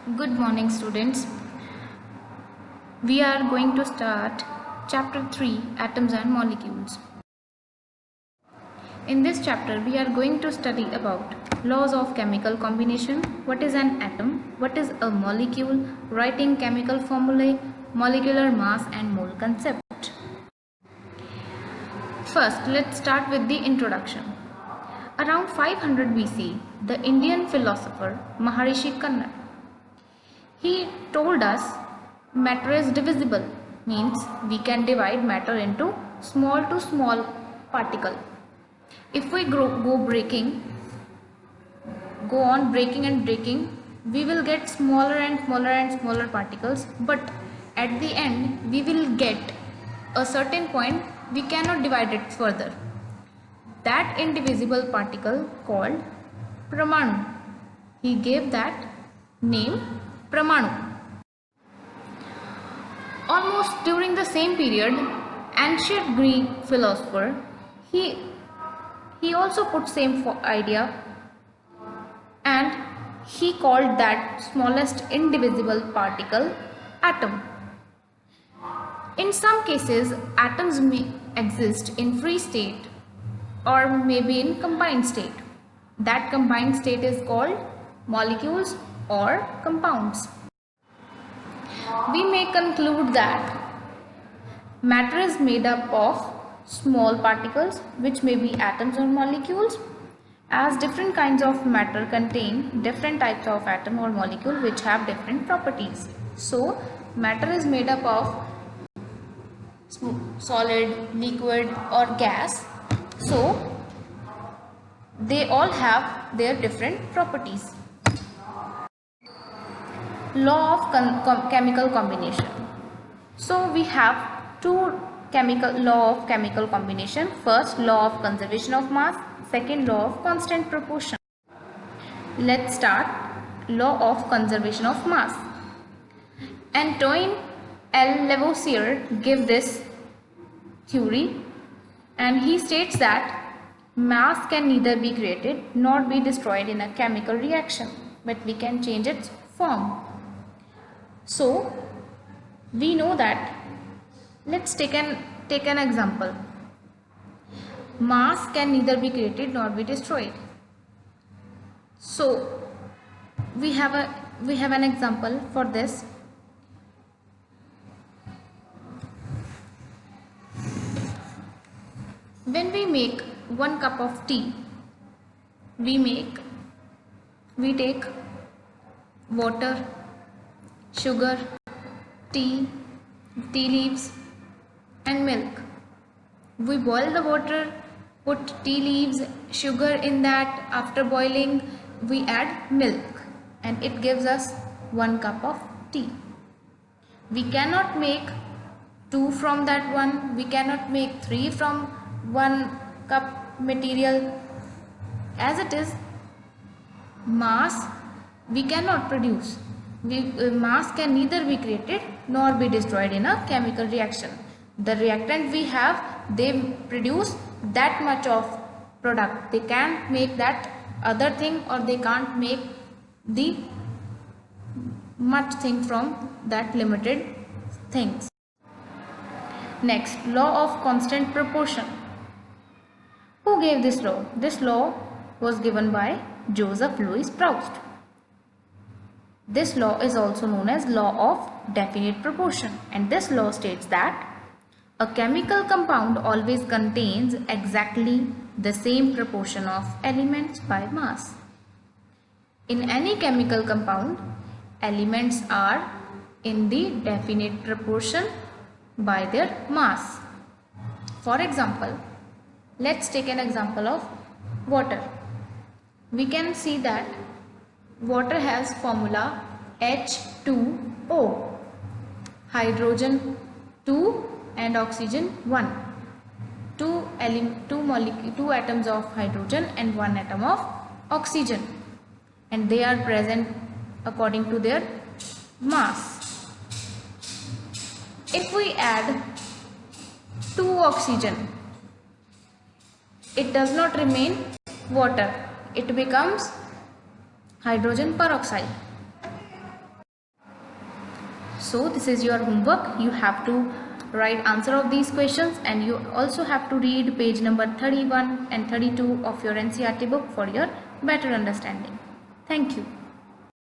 Good morning, students. We are going to start chapter 3, Atoms and Molecules. In this chapter, we are going to study about laws of chemical combination, what is an atom, what is a molecule, writing chemical formulae, molecular mass and mole concept. First, let's start with the introduction. Around 500 BC, the Indian philosopher Maharishi Kanna, he told us matter is divisible, means we can divide matter into small to small particle. If we go on breaking and breaking, we will get smaller and smaller and smaller particles, but at the end we will get a certain point we cannot divide it further. That indivisible particle called Pramanu. He gave that name Pramanu. Almost during the same period, ancient Greek philosopher, he also put same idea, and he called that smallest indivisible particle atom. In some cases, atoms may exist in free state or maybe in combined state. That combined state is called molecules or compounds. We may conclude that matter is made up of small particles, which may be atoms or molecules, as different kinds of matter contain different types of atom or molecule which have different properties. So matter is made up of solid, liquid or gas. So they all have their different properties. Law of chemical combination. So we have two law of chemical combination. First, law of conservation of mass. Second, law of constant proportion. Let's start law of conservation of mass. Antoine L. Lavoisier gave this theory, and he states that mass can neither be created nor be destroyed in a chemical reaction, but we can change its form. So we know that. Let's take an example. Mass can neither be created nor be destroyed. So we have an example for this. When we make 1 cup of tea, we take water, sugar, tea leaves and milk. We boil the water, put tea leaves, sugar in that. After boiling, we add milk, and it gives us 1 cup of tea. We cannot make 2 from that one. We cannot make 3 from 1 cup material. As it is, mass we cannot produce. Mass can neither be created nor be destroyed in a chemical reaction. The reactant we have, they produce that much of product. They can't make that other thing, or they can't make the much thing from that limited things. Next, law of constant proportion. Who gave this law? This law was given by Joseph Louis Proust. This law is also known as law of definite proportion, and this law states that a chemical compound always contains exactly the same proportion of elements by mass. In any chemical compound, elements are in the definite proportion by their mass. For example, let's take an example of water. We can see that water has formula H2O, hydrogen 2 and oxygen 1. Two atoms of hydrogen and 1 atom of oxygen, and they are present according to their mass. If we add 2 oxygen, it does not remain water, it becomes hydrogen peroxide. So this is your homework. You have to write answer of these questions, and you also have to read page number 31 and 32 of your NCERT book for your better understanding. Thank you.